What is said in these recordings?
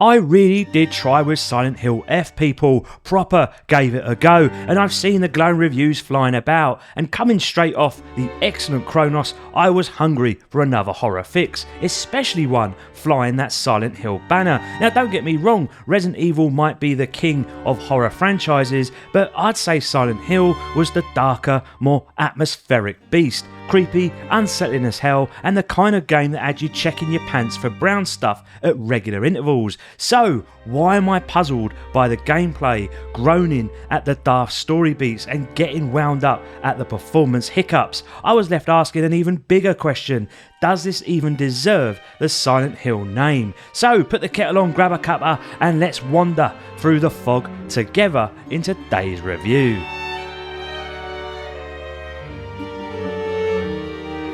I really did try with Silent Hill F, people, proper gave it a go, and I've seen the glowing reviews flying about, and coming straight off the excellent Kronos, I was hungry for another horror fix, especially one flying that Silent Hill banner. Now don't get me wrong, Resident Evil might be the king of horror franchises, but I'd say Silent Hill was the darker, more atmospheric beast. Creepy, unsettling as hell, and the kind of game that had you checking your pants for brown stuff at regular intervals. So, why am I puzzled by the gameplay, groaning at the daft story beats, and getting wound up at the performance hiccups? I was left asking an even bigger question: does this even deserve the Silent Hill name? So, put the kettle on, grab a cuppa, and let's wander through the fog together in today's review.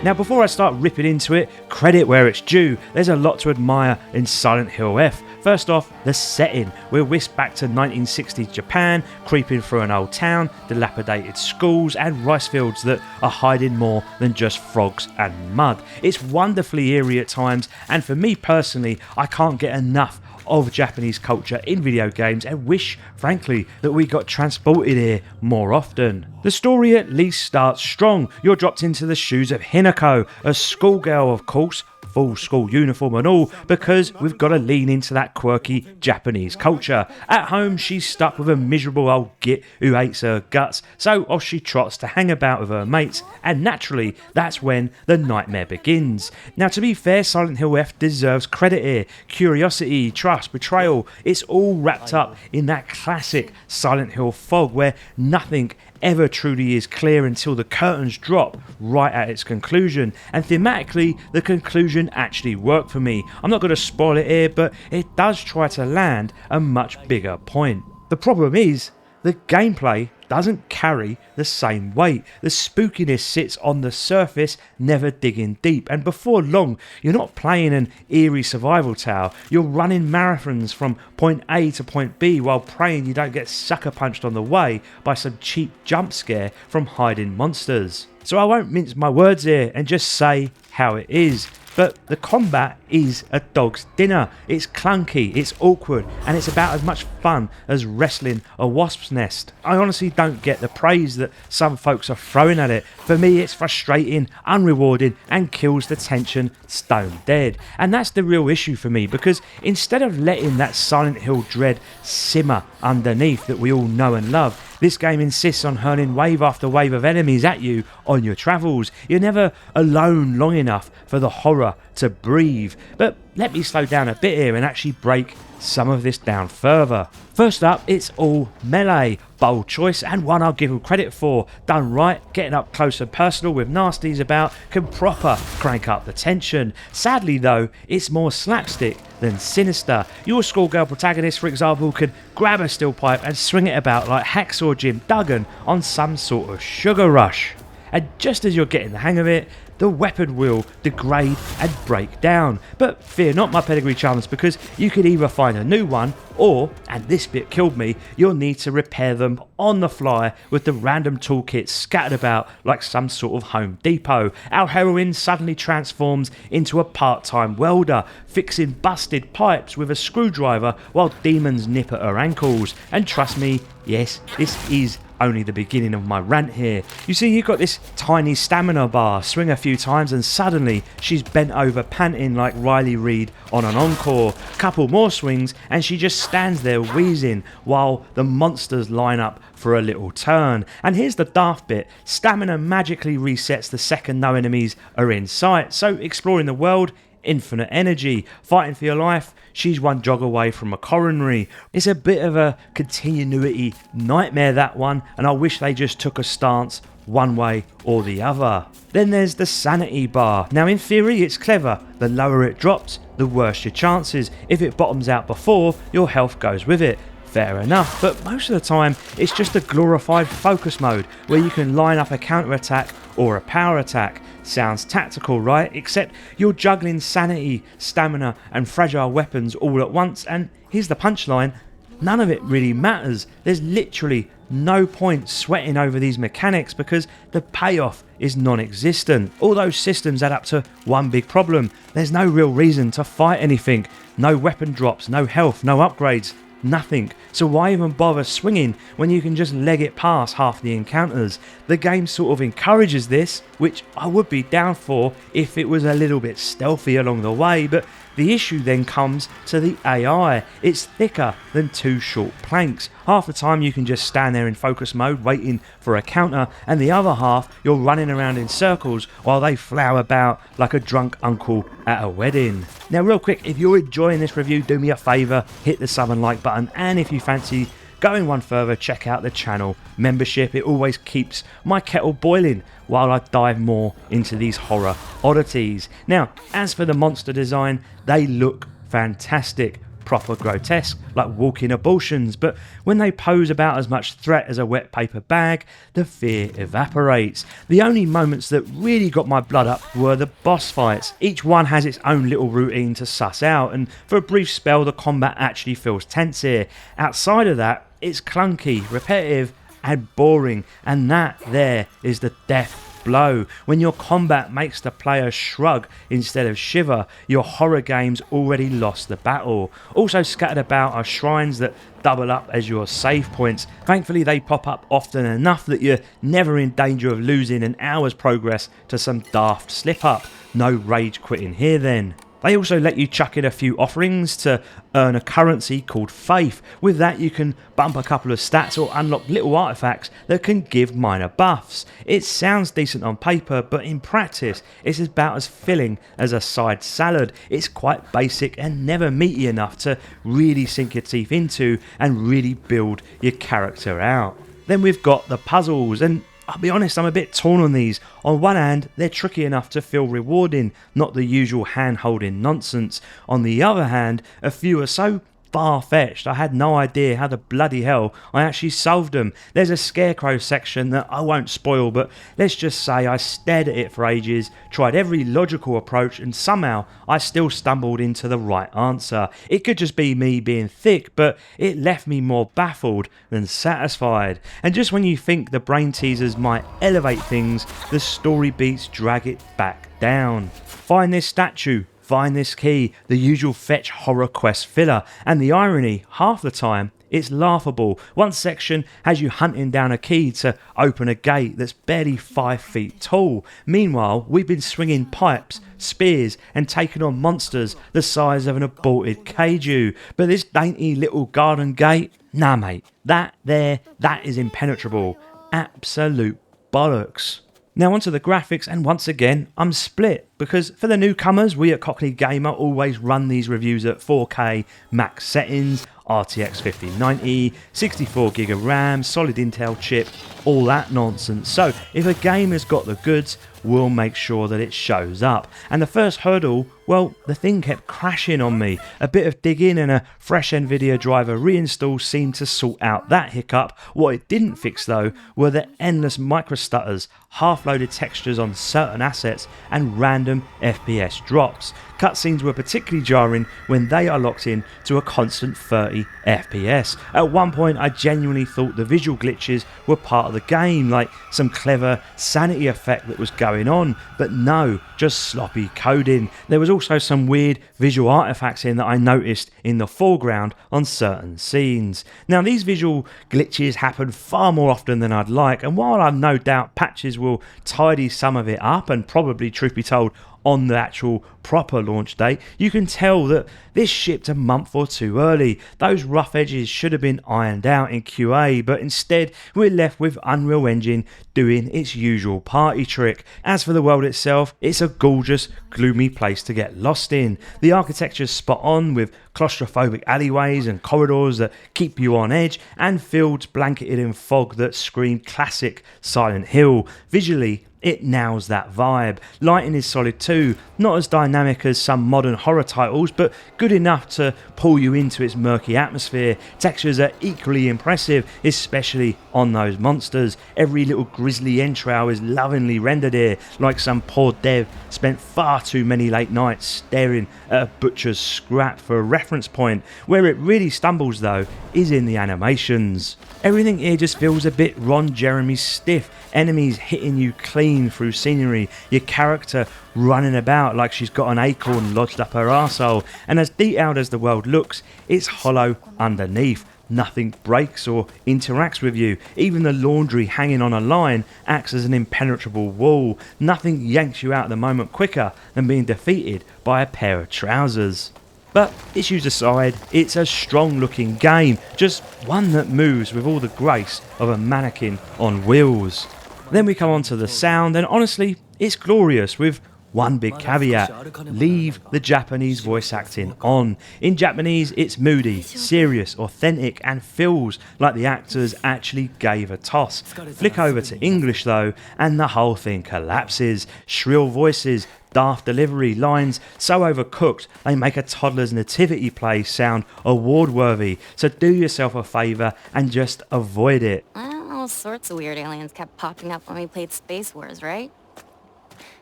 Now, before I start ripping into it, credit where it's due, there's a lot to admire in Silent Hill F. First off, the setting. We're whisked back to 1960s Japan, creeping through an old town, dilapidated schools, and rice fields that are hiding more than just frogs and mud. It's wonderfully eerie at times, and for me personally, I can't get enough of Japanese culture in video games and wish, frankly, that we got transported here more often. The story at least starts strong. You're dropped into the shoes of Hinako, a schoolgirl of course, full school uniform and all, because we've got to lean into that quirky Japanese culture. At home, she's stuck with a miserable old git who hates her guts, so off she trots to hang about with her mates, and naturally, that's when the nightmare begins. Now, to be fair, Silent Hill F deserves credit here. Curiosity, trust, betrayal, it's all wrapped up in that classic Silent Hill fog where nothing ever truly is clear until the curtains drop right at its conclusion, and thematically the conclusion actually worked for me. I'm not going to spoil it here, but it does try to land a much bigger point. The problem is the gameplay doesn't carry the same weight. The spookiness sits on the surface, never digging deep, and before long you're not playing an eerie survival tale, you're running marathons from point A to point B while praying you don't get sucker punched on the way by some cheap jump scare from hiding monsters. So I won't mince my words here and just say how it is. But the combat is a dog's dinner. It's clunky, it's awkward, and it's about as much fun as wrestling a wasp's nest. I honestly don't get the praise that some folks are throwing at it. For me, it's frustrating, unrewarding, and kills the tension stone dead. And that's the real issue for me, because instead of letting that Silent Hill dread simmer underneath that we all know and love, this game insists on hurling wave after wave of enemies at you on your travels. You're never alone long enough for the horror to breathe. But let me slow down a bit here and actually break some of this down further. First up, it's all melee. Bold choice, and one I'll give them credit for. Done right, getting up close and personal with nasties about can proper crank up the tension. Sadly though, it's more slapstick than sinister. Your schoolgirl protagonist, for example, can grab a steel pipe and swing it about like Hacksaw Jim Duggan on some sort of sugar rush. And just as you're getting the hang of it, the weapon will degrade and break down. But fear not, my pedigree chums, because you could either find a new one or, and this bit killed me, you'll need to repair them on the fly with the random toolkits scattered about like some sort of Home Depot. Our heroine suddenly transforms into a part-time welder, fixing busted pipes with a screwdriver while demons nip at her ankles. And trust me, yes, this is only the beginning of my rant here. You see, you've got this tiny stamina bar, swing a few times and suddenly she's bent over panting like Riley Reid on an encore. Couple more swings and she just stands there wheezing while the monsters line up for a little turn. And here's the daft bit: stamina magically resets the second no enemies are in sight. So exploring the world, infinite energy. Fighting for your life, she's one jog away from a coronary. It's a bit of a continuity nightmare, that one, and I wish they just took a stance one way or the other. Then there's the sanity bar. Now in theory it's clever. The lower it drops, the worse your chances. If it bottoms out before, your health goes with it. Fair enough, but most of the time it's just a glorified focus mode where you can line up a counter attack or a power attack. Sounds tactical, right? Except you're juggling sanity, stamina and fragile weapons all at once, and here's the punchline: none of it really matters. There's literally no point sweating over these mechanics because the payoff is non-existent. All those systems add up to one big problem: there's no real reason to fight anything. No weapon drops, no health, no upgrades, nothing. So why even bother swinging when you can just leg it past half the encounters? The game sort of encourages this, which I would be down for if it was a little bit stealthy along the way, but the issue then comes to the AI. It's thicker than two short planks. Half the time you can just stand there in focus mode waiting for a counter, and the other half you're running around in circles while they flower about like a drunk uncle at a wedding. Now real quick, if you're enjoying this review, do me a favour, hit the sub and like button, and if you fancy going one further, check out the channel membership. It always keeps my kettle boiling while I dive more into these horror oddities. Now, as for the monster design, they look fantastic. Proper grotesque, like walking abortions, but when they pose about as much threat as a wet paper bag, the fear evaporates. The only moments that really got my blood up were the boss fights. Each one has its own little routine to suss out, and for a brief spell the combat actually feels tense here. Outside of that, it's clunky, repetitive and boring, and that there is the death blow. When your combat makes the player shrug instead of shiver, your horror game's already lost the battle. Also scattered about are shrines that double up as your save points. Thankfully they pop up often enough that you're never in danger of losing an hour's progress to some daft slip up. No rage quitting here then. They also let you chuck in a few offerings to earn a currency called faith. With that you can bump a couple of stats or unlock little artifacts that can give minor buffs. It sounds decent on paper, but in practice it's about as filling as a side salad. It's quite basic and never meaty enough to really sink your teeth into and really build your character out. Then we've got the puzzles, and I'll be honest, I'm a bit torn on these. On one hand, they're tricky enough to feel rewarding, not the usual hand-holding nonsense. On the other hand, a few are so far-fetched I had no idea how the bloody hell I actually solved them. There's a scarecrow section that I won't spoil, but let's just say I stared at it for ages, tried every logical approach, and somehow I still stumbled into the right answer. It could just be me being thick, but it left me more baffled than satisfied. And just when you think the brain teasers might elevate things, the story beats drag it back down. Find this statue, find this key, the usual fetch horror quest filler, and the irony, half the time, it's laughable. One section has you hunting down a key to open a gate that's barely 5 feet tall. Meanwhile, we've been swinging pipes, spears, and taking on monsters the size of an aborted kaiju. But this dainty little garden gate, nah mate, that is impenetrable. Absolute bollocks. Now onto the graphics, and once again I'm split, because for the newcomers, we at Cockney Gamer always run these reviews at 4K max settings, RTX 5090, 64GB of RAM, solid Intel chip, all that nonsense. So if a game has got the goods, we'll make sure that it shows up. And the first hurdle, well, the thing kept crashing on me. A bit of digging and a fresh Nvidia driver reinstall seemed to sort out that hiccup. What it didn't fix though were the endless micro stutters, half-loaded textures on certain assets, and random FPS drops. Cutscenes were particularly jarring when they are locked in to a constant 30 FPS. At one point I genuinely thought the visual glitches were part of the game, like some clever sanity effect that was going on, but no, just sloppy coding. There was also some weird visual artifacts in that I noticed in the foreground on certain scenes. Now these visual glitches happen far more often than I'd like, and while I've no doubt patches will tidy some of it up, and probably, truth be told, on the actual proper launch date, you can tell that this shipped a month or two early. Those rough edges should have been ironed out in QA, but instead we're left with Unreal Engine doing its usual party trick. As for the world itself, it's a gorgeous, gloomy place to get lost in. The architecture's spot on, with claustrophobic alleyways and corridors that keep you on edge, and fields blanketed in fog that scream classic Silent Hill. Visually, it nails that vibe. Lighting is solid too, not as dynamic as some modern horror titles, but good enough to pull you into its murky atmosphere. Textures are equally impressive, especially on those monsters. Every little grisly entrail is lovingly rendered here, like some poor dev spent far too many late nights staring at a butcher's scrap for a reference point. Where it really stumbles though is in the animations. Everything here just feels a bit Ron Jeremy stiff, enemies hitting you clean careen through scenery, your character running about like she's got an acorn lodged up her arsehole, and as detailed as the world looks, it's hollow underneath. Nothing breaks or interacts with you. Even the laundry hanging on a line acts as an impenetrable wall. Nothing yanks you out at the moment quicker than being defeated by a pair of trousers. But issues aside, it's a strong looking game, just one that moves with all the grace of a mannequin on wheels. Then we come on to the sound, and honestly, it's glorious with one big caveat: leave the Japanese voice acting on. In Japanese, it's moody, serious, authentic, and feels like the actors actually gave a toss. Flick over to English though, and the whole thing collapses. Shrill voices, daft delivery, lines so overcooked they make a toddler's nativity play sound award-worthy. So do yourself a favour and just avoid it. All sorts of weird aliens kept popping up when we played Space Wars, right?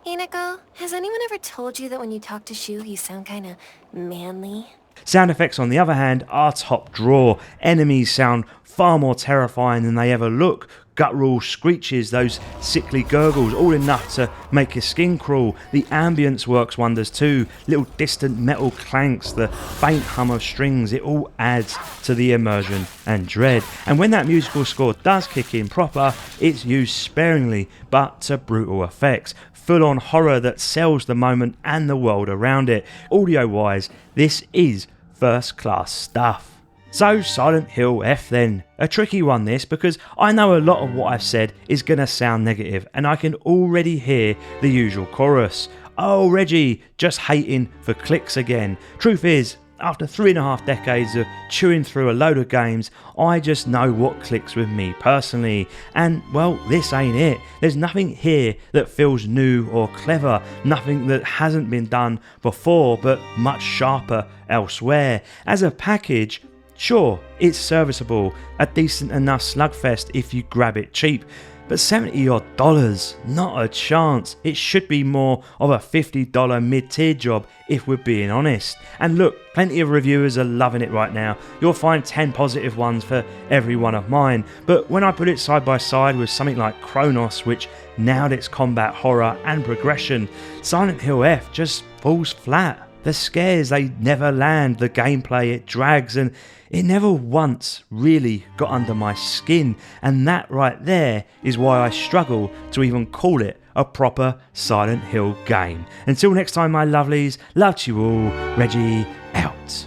Hinako, has anyone ever told you that when you talk to Shu, you sound kinda manly? Sound effects, on the other hand, are top drawer. Enemies sound far more terrifying than they ever look. Guttural screeches, those sickly gurgles, all enough to make your skin crawl. The ambience works wonders too. Little distant metal clanks, the faint hum of strings, it all adds to the immersion and dread. And when that musical score does kick in proper, it's used sparingly but to brutal effects. Full-on horror that sells the moment and the world around it. Audio-wise, this is first-class stuff. So Silent Hill F then. A tricky one this, because I know a lot of what I've said is going to sound negative, and I can already hear the usual chorus. Oh Reggie, just hating for clicks again. Truth is, after 3.5 decades of chewing through a load of games, I just know what clicks with me personally. And well, this ain't it. There's nothing here that feels new or clever, nothing that hasn't been done before but much sharper elsewhere. As a package, sure, it's serviceable, a decent enough slugfest if you grab it cheap. But $70 odd, not a chance. It should be more of a $50 mid-tier job if we're being honest. And look, plenty of reviewers are loving it right now. You'll find 10 positive ones for every one of mine. But when I put it side by side with something like Chronos, which nailed its combat, horror and progression, Silent Hill F just falls flat. The scares, they never land, the gameplay, it drags, and it never once really got under my skin, and that right there is why I struggle to even call it a proper Silent Hill game. Until next time, my lovelies, love to you all, Reggie out.